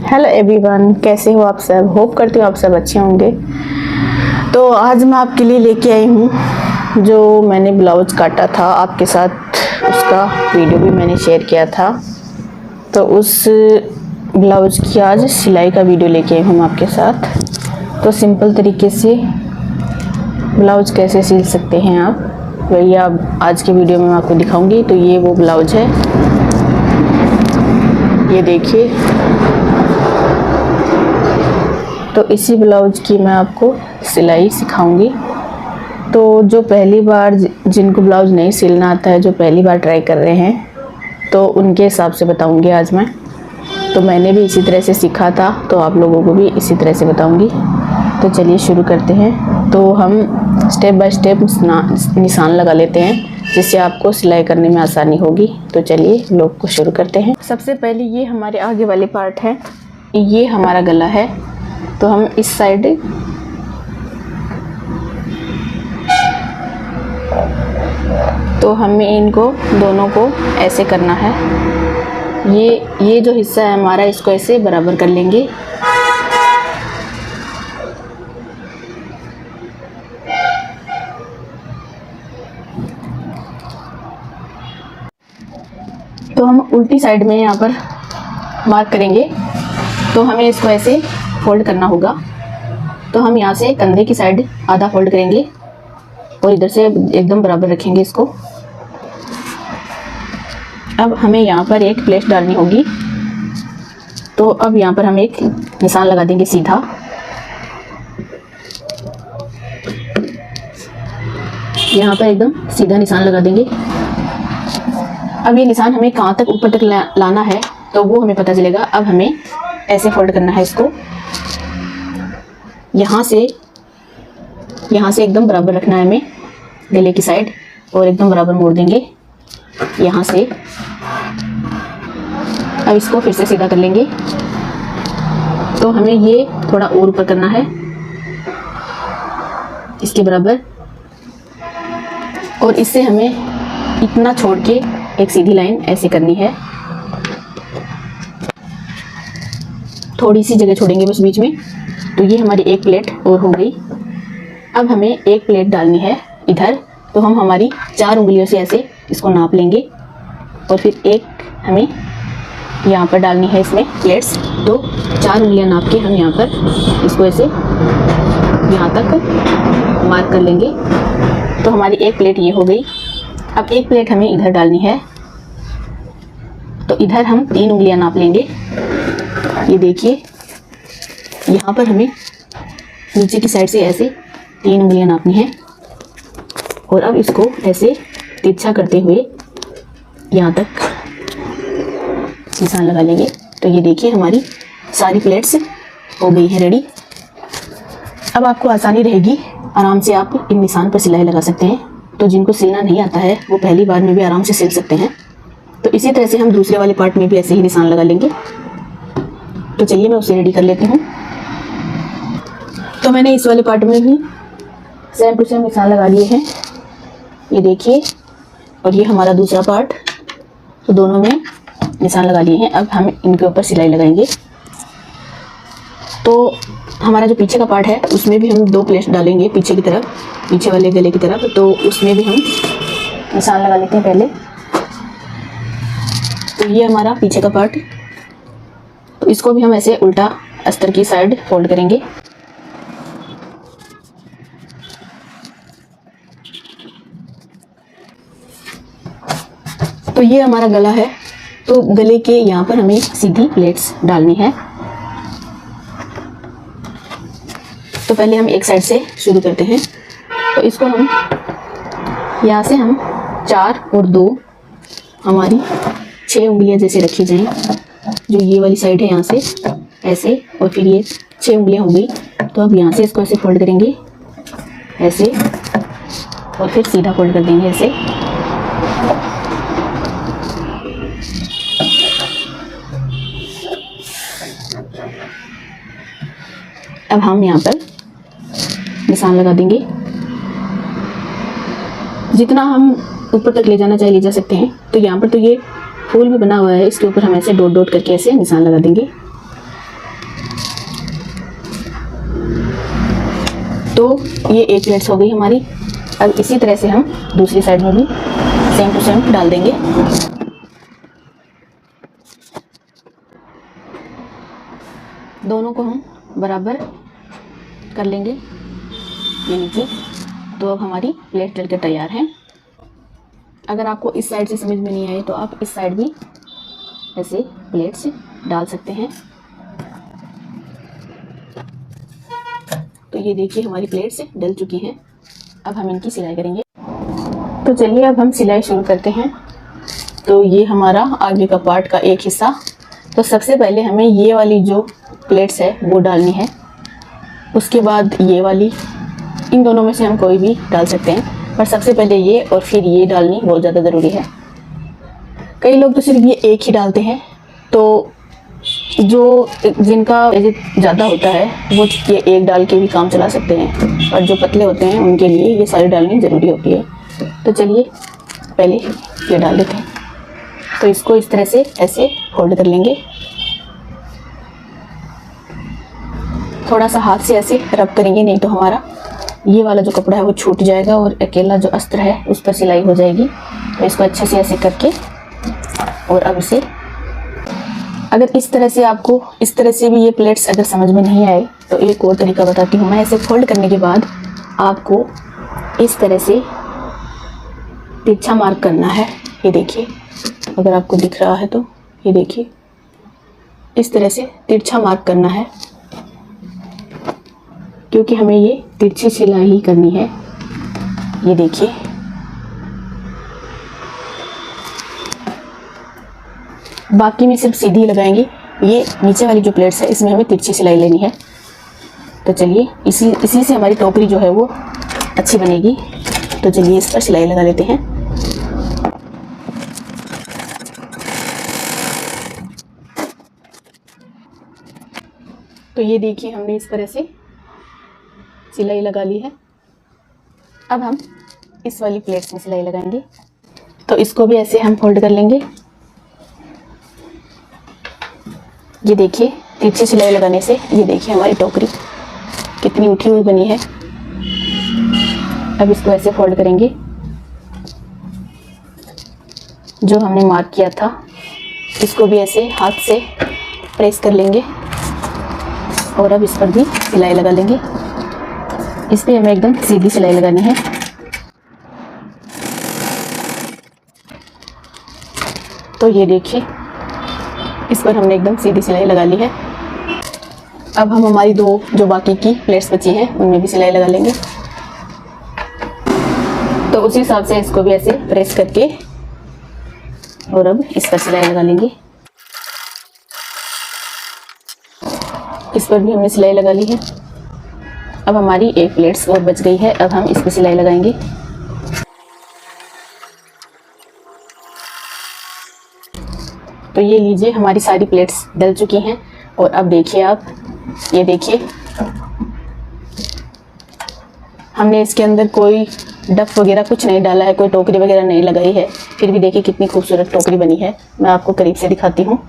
Hello everyone, कैसे हो आप सब। होप करती हूँ आप सब अच्छे होंगे। तो आज मैं आपके लिए लेके आई हूँ जो मैंने ब्लाउज काटा था आपके साथ, उसका वीडियो भी मैंने शेयर किया था। तो उस ब्लाउज की आज सिलाई का वीडियो लेके आई हूँ आपके साथ। तो सिंपल तरीके से ब्लाउज कैसे सिल सकते हैं आप, वही आप आज के वीडियो में मैं आपको दिखाऊंगी। तो ये वो ब्लाउज है, ये देखिए। तो इसी ब्लाउज की मैं आपको सिलाई सिखाऊंगी। तो जो पहली बार जिनको ब्लाउज नहीं सिलना आता है, जो पहली बार ट्राई कर रहे हैं, तो उनके हिसाब से बताऊंगी आज मैं। तो मैंने भी इसी तरह से सीखा था, तो आप लोगों को भी इसी तरह से बताऊंगी। तो चलिए शुरू करते हैं। तो हम स्टेप बाय स्टेप निशान लगा लेते हैं, जिससे आपको सिलाई करने में आसानी होगी। तो चलिए ब्लॉग को शुरू करते हैं। सबसे पहले ये हमारे आगे वाले पार्ट है, ये हमारा गला है। तो हम इस साइड तो हमें इनको दोनों को ऐसे करना है। ये जो हिस्सा है हमारा, इसको ऐसे बराबर कर लेंगे। तो हम उल्टी साइड में यहाँ पर मार्क करेंगे। तो हमें इसको ऐसे फोल्ड करना होगा। तो हम यहाँ से कंधे की साइड आधा फोल्ड करेंगे और इधर से एकदम बराबर रखेंगे इसको। अब हमें यहाँ पर एक प्लेट डालनी होगी। तो अब यहाँ पर हम एक निशान लगा देंगे सीधा। यहाँ पर एकदम सीधा निशान लगा देंगे। अब ये निशान हमें कहाँ तक ऊपर तक लाना है, तो वो हमें पता चलेगा। अब हमें ऐसे फोल्ड करना है इसको, यहाँ से एकदम बराबर रखना है हमें गले की साइड, और एकदम बराबर मोड़ देंगे यहाँ से। अब इसको फिर से सीधा कर लेंगे। तो हमें ये थोड़ा और ऊपर करना है इसके बराबर, और इससे हमें इतना छोड़ के एक सीधी लाइन ऐसे करनी है। थोड़ी सी जगह छोड़ेंगे बस बीच में। तो ये हमारी एक प्लेट और हो गई। अब हमें एक प्लेट डालनी है इधर। तो हम हमारी 4 उंगलियों से ऐसे इसको नाप लेंगे, और फिर एक हमें यहाँ पर डालनी है इसमें प्लेट्स। तो 4 उंगलियाँ नाप के हम यहाँ पर इसको ऐसे यहाँ तक मार्क कर लेंगे। तो हमारी एक प्लेट ये हो गई। अब एक प्लेट हमें इधर डालनी है। तो इधर हम 3 उंगलियाँ नाप लेंगे। ये देखिए, यहाँ पर हमें नीचे की साइड से ऐसे 3 उंगलियाँ नापनी है, और अब इसको ऐसे तिरछा करते हुए यहाँ तक निशान लगा लेंगे। तो ये देखिए हमारी सारी प्लेट्स हो गई है रेडी। अब आपको आसानी रहेगी, आराम से आप इन निशान पर सिलाई लगा सकते हैं। तो जिनको सिलना नहीं आता है वो पहली बार में भी आराम से सिल सकते हैं। तो इसी तरह से हम दूसरे वाले पार्ट में भी ऐसे ही निशान लगा लेंगे। तो चलिए मैं उसे रेडी कर लेती हूँ। तो मैंने इस वाले पार्ट में भी सेम टू सेम निशान लगा लिए हैं, ये देखिए। और ये हमारा दूसरा पार्ट, तो दोनों में निशान लगा लिए हैं। अब हम इनके ऊपर सिलाई लगाएंगे। तो हमारा जो पीछे का पार्ट है उसमें भी हम 2 प्लेट्स डालेंगे पीछे की तरफ, पीछे वाले गले की तरफ। तो उसमें भी हम निशान लगा लेते हैं पहले। तो ये हमारा पीछे का पार्ट, तो इसको भी हम ऐसे उल्टा अस्तर की साइड फोल्ड करेंगे। तो ये हमारा गला है। तो गले के यहाँ पर हमें सीधी प्लेट्स डालनी है। तो पहले हम एक साइड से शुरू करते हैं। तो इसको हम यहाँ से हम 4 और 2 हमारी 6 उंगलियाँ जैसे रखी जाएं। जो ये वाली साइड है यहाँ से ऐसे, और फिर ये 6 उंगलियाँ हो गई। तो अब यहाँ से इसको ऐसे फोल्ड करेंगे ऐसे, और फिर सीधा फोल्ड कर देंगे ऐसे। अब हम यहाँ पर निशान लगा देंगे। जितना हम ऊपर तक ले जाना चाहे ले जा सकते हैं। तो यहाँ पर तो ये फूल भी बना हुआ है, इसके ऊपर हम ऐसे डॉट डॉट करके ऐसे निशान लगा देंगे। तो ये एक प्लेट्स हो गई हमारी। अब इसी तरह से हम दूसरी साइड में भी सेम टू सेम डाल देंगे। दोनों को हम बराबर कर लेंगे ये नीचे। तो अब हमारी प्लेट डल के तैयार है। अगर आपको इस साइड से समझ में नहीं आए तो आप इस साइड भी ऐसे प्लेट्स डाल सकते हैं। तो ये देखिए हमारी प्लेट्स डल चुकी हैं। अब हम इनकी सिलाई करेंगे। तो चलिए अब हम सिलाई शुरू करते हैं। तो ये हमारा आगे का पार्ट का एक हिस्सा। तो सबसे पहले हमें ये वाली जो प्लेट्स है वो डालनी है, उसके बाद ये वाली, इन दोनों में से हम कोई भी डाल सकते हैं, पर सबसे पहले ये और फिर ये डालनी बहुत ज़्यादा ज़रूरी है। कई लोग तो सिर्फ ये एक ही डालते हैं, तो जो जिनका एज ज़्यादा होता है वो ये एक डाल के भी काम चला सकते हैं, और जो पतले होते हैं उनके लिए ये सारी डालनी ज़रूरी होती है। तो चलिए पहले ये डाल देते हैं। तो इसको इस तरह से ऐसे फोल्ड कर लेंगे, थोड़ा सा हाथ से ऐसे रब करेंगे, नहीं तो हमारा ये वाला जो कपड़ा है वो छूट जाएगा और अकेला जो अस्त्र है उस पर सिलाई हो जाएगी। तो इसको अच्छे से ऐसे करके, और अब इसे, अगर इस तरह से आपको इस तरह से भी ये प्लेट्स अगर समझ में नहीं आए तो एक और तरीका बताती हूँ मैं। ऐसे फोल्ड करने के बाद आपको इस तरह से तिरछा मार्क करना है। ये देखिए, अगर आपको दिख रहा है तो ये देखिए, इस तरह से तिरछा मार्क करना है, क्योंकि हमें ये तिरछी सिलाई ही करनी है। ये देखिए, बाकी में सिर्फ सीधी लगाएंगे। ये नीचे वाली जो प्लेट्स है इसमें हमें तिरछी सिलाई लेनी है। तो चलिए इसी से हमारी टोकरी जो है वो अच्छी बनेगी। तो चलिए इस पर सिलाई लगा लेते हैं। तो ये देखिए हमने इस तरह से सिलाई लगा ली है। अब हम इस वाली प्लेट्स में सिलाई लगाएंगे। तो इसको भी ऐसे हम फोल्ड कर लेंगे। ये देखिए तिरछी सिलाई लगाने से ये देखिए हमारी टोकरी कितनी उठी हुई बनी है। अब इसको ऐसे फोल्ड करेंगे, जो हमने मार्क किया था इसको भी ऐसे हाथ से प्रेस कर लेंगे, और अब इस पर भी सिलाई लगा लेंगे। इस पर हमें एकदम सीधी सिलाई लगानी है। तो ये देखिए इस पर हमने एकदम सीधी सिलाई लगा ली है। अब हम हमारी दो जो बाकी की प्लेट्स बची हैं उनमें भी सिलाई लगा लेंगे। तो उसी हिसाब से इसको भी ऐसे प्रेस करके, और अब इस पर सिलाई लगा लेंगे। इस पर भी हमने सिलाई लगा ली है। अब हमारी एक प्लेट्स और बच गई है। अब हम इस पर सिलाई लगाएंगे। तो ये लीजिए हमारी सारी प्लेट्स डल चुकी हैं। और अब देखिए आप, ये देखिए हमने इसके अंदर कोई डफ वगैरह कुछ नहीं डाला है, कोई टोकरी वगैरह नहीं लगाई है, फिर भी देखिए कितनी खूबसूरत टोकरी बनी है। मैं आपको करीब से दिखाती हूँ।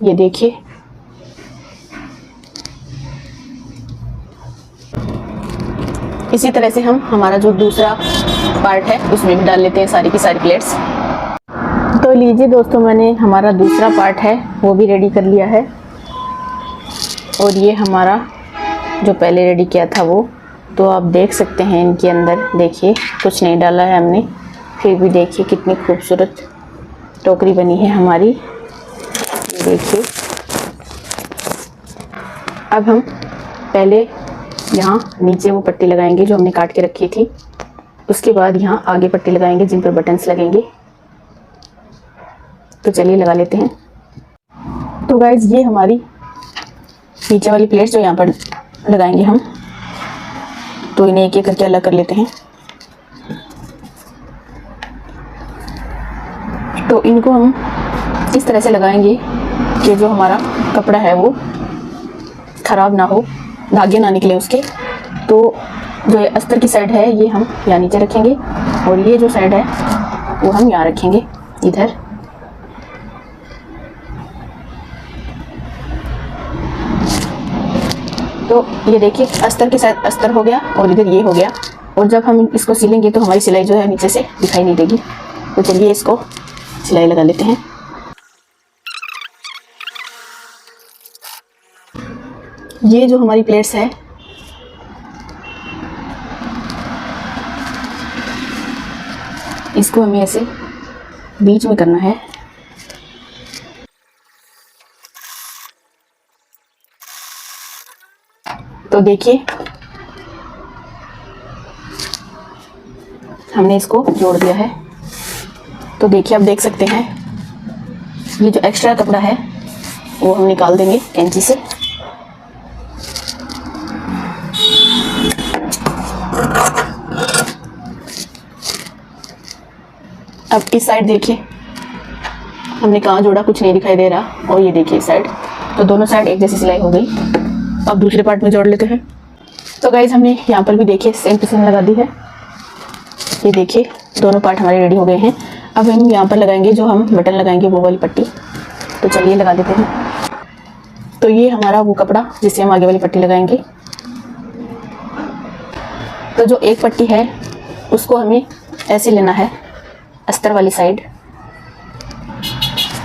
ये देखिए, इसी तरह से हम हमारा जो दूसरा पार्ट है उसमें भी डाल लेते हैं सारी की सारी प्लेट्स। तो लीजिए दोस्तों, मैंने हमारा दूसरा पार्ट है वो भी रेडी कर लिया है। और ये हमारा जो पहले रेडी किया था वो, तो आप देख सकते हैं इनके अंदर देखिए कुछ नहीं डाला है हमने, फिर भी देखिए कितनी खूबसूरत टोकरी बनी है हमारी। ये देखिए, अब हम पहले यहाँ नीचे वो पट्टी लगाएंगे जो हमने काट के रखी थी, उसके बाद यहाँ आगे पट्टी लगाएंगे जिन पर बटन्स लगेंगे। तो चलिए लगा लेते हैं। तो गाइज ये हमारी नीचे वाली प्लेट्स जो यहाँ पर लगाएंगे हम, तो इन्हें एक एक करके अलग कर लेते हैं। तो इनको हम इस तरह से लगाएंगे कि जो हमारा कपड़ा है वो खराब ना हो, धागे ना निकले उसके। तो जो अस्तर की साइड है ये हम यहाँ नीचे रखेंगे, और ये जो साइड है वो हम यहाँ रखेंगे इधर। तो ये देखिए अस्तर के साथ अस्तर हो गया और इधर ये हो गया। और जब हम इसको सिलेंगे तो हमारी सिलाई जो है नीचे से दिखाई नहीं देगी। तो चलिए इसको सिलाई लगा लेते हैं। ये जो हमारी प्लेट्स है इसको हमें ऐसे बीच में करना है। तो देखिए हमने इसको जोड़ दिया है। तो देखिए आप देख सकते हैं ये जो एक्स्ट्रा कपड़ा है वो हम निकाल देंगे कैंची से। अब इस साइड देखिए हमने कहाँ जोड़ा, कुछ नहीं दिखाई दे रहा। और ये देखिए इस साइड, तो दोनों साइड एक जैसी सिलाई हो गई। अब दूसरे पार्ट में जोड़ लेते हैं। तो गाइज हमने यहाँ पर भी देखिए सेम टू सेम लगा दी है। ये देखिए दोनों पार्ट हमारे रेडी हो गए हैं। अब हम यहाँ पर लगाएंगे जो हम बटन लगाएंगे वो वाली पट्टी। तो चलिए लगा देते हैं। तो ये हमारा वो कपड़ा जिससे हम आगे वाली पट्टी लगाएंगे। तो जो एक पट्टी है उसको हमें ऐसे लेना है, अस्तर वाली साइड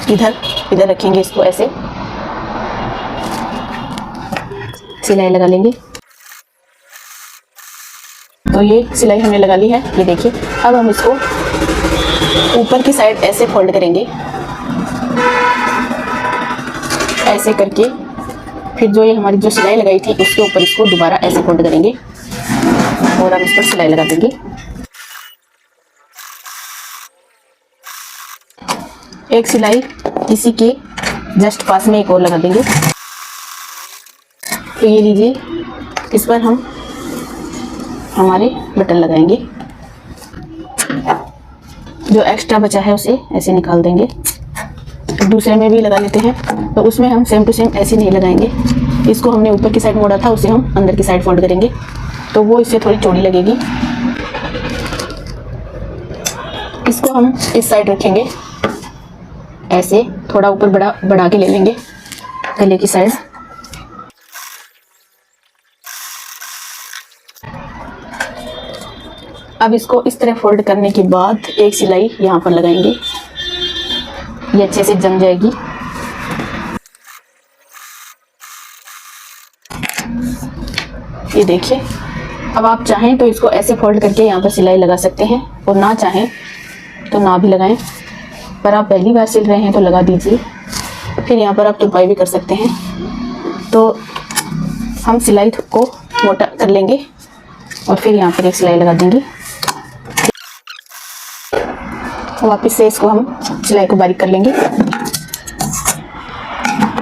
इधर रखेंगे, इसको ऐसे सिलाई लगा लेंगे। तो ये सिलाई हमने लगा ली है, ये देखिए। अब हम इसको ऊपर की साइड ऐसे फोल्ड करेंगे, ऐसे करके फिर जो ये हमारी जो सिलाई लगाई थी उसके ऊपर इसको दोबारा ऐसे फोल्ड करेंगे और हम इस पर सिलाई लगा देंगे। एक सिलाई इसी के जस्ट पास में एक और लगा देंगे। तो ये लीजिए, इस पर हम हमारे बटन लगाएंगे। जो एक्स्ट्रा बचा है उसे ऐसे निकाल देंगे। दूसरे में भी लगा लेते हैं। तो उसमें हम सेम टू सेम ऐसे नहीं लगाएंगे। इसको हमने ऊपर की साइड मोड़ा था, उसे हम अंदर की साइड फोल्ड करेंगे, तो वो इससे थोड़ी चौड़ी लगेगी। इसको हम इस साइड रखेंगे, ऐसे थोड़ा ऊपर बढ़ा के ले लेंगे गले की साइड। अब इसको इस तरह फोल्ड करने के बाद एक सिलाई यहाँ पर लगाएंगे, ये अच्छे से जम जाएगी। ये देखिए, अब आप चाहें तो इसको ऐसे फोल्ड करके यहाँ पर सिलाई लगा सकते हैं और ना चाहें तो ना भी लगाएं। पर आप पहली बार सिल रहे हैं तो लगा दीजिए। फिर यहाँ पर आप तुरपाई भी कर सकते हैं। तो हम सिलाई को मोटा कर लेंगे और फिर यहाँ पर एक सिलाई लगा देंगे। वापस से इसको हम सिलाई को बारीक कर लेंगे।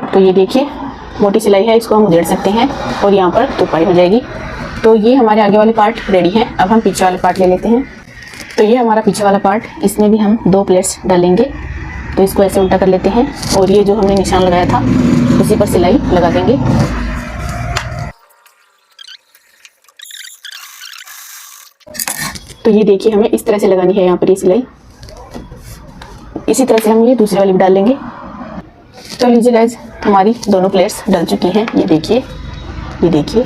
तो ये देखिए मोटी सिलाई है, इसको हम उधेड़ सकते हैं और यहाँ पर तुरपाई हो जाएगी। तो ये हमारे आगे वाले पार्ट रेडी हैं। अब हम पीछे वाले पार्ट ले लेते हैं। तो ये हमारा पीछे वाला पार्ट, इसमें भी हम 2 प्लेट्स डालेंगे। तो इसको ऐसे उल्टा कर लेते हैं और ये जो हमने निशान लगाया था उसी पर सिलाई लगा देंगे। तो ये देखिए हमें इस तरह से लगानी है यहाँ पर ये सिलाई। इसी तरह से हम ये दूसरी वाली भी डाल लेंगे। तो लीजिए गाइज, हमारी दोनों प्लेट्स डल चुकी हैं। ये देखिए, ये देखिए।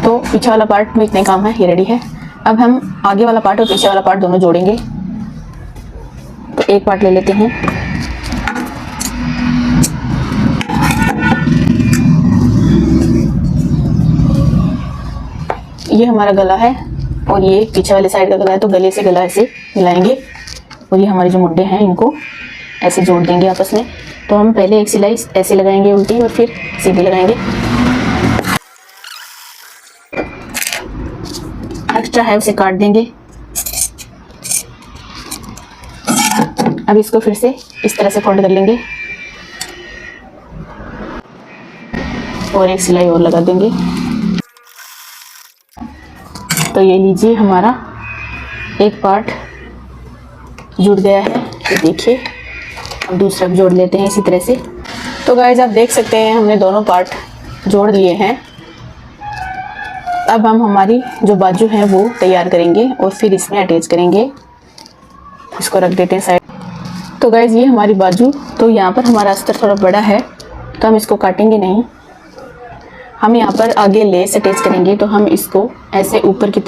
तो पीछे वाला पार्ट में इतने काम है, ये रेडी है। अब हम आगे वाला पार्ट और पीछे वाला पार्ट दोनों जोड़ेंगे। तो एक पार्ट ले लेते हैं। ये हमारा गला है और ये पीछे वाले साइड का गला है। तो गले से गला ऐसे मिलाएंगे और ये हमारे जो मुड्डे हैं इनको ऐसे जोड़ देंगे आपस में। तो हम पहले एक सिलाई ऐसे लगाएंगे उल्टी और फिर सीधी लगाएंगे। एक्स्ट्रा है उसे काट देंगे। अब इसको फिर से इस तरह से फोल्ड कर लेंगे और एक सिलाई और लगा देंगे। तो ये लीजिए हमारा एक पार्ट जुड़ गया है। ये देखिए, अब दूसरा भी जोड़ लेते हैं इसी तरह से। तो गाइस आप देख सकते हैं हमने दोनों पार्ट जोड़ लिए हैं। अब हम हमारी जो बाजू है वो तैयार करेंगे और फिर इसमें अटैच करेंगे। इसको रख देते हैं साइड। तो गाइस ये हमारी बाजू। तो यहाँ पर हमारा अस्तर थोड़ा बड़ा है तो हम इसको काटेंगे नहीं, हम यहाँ पर आगे लेस अटैच करेंगे, तो हम इसको ऐसे ऊपर की तरफ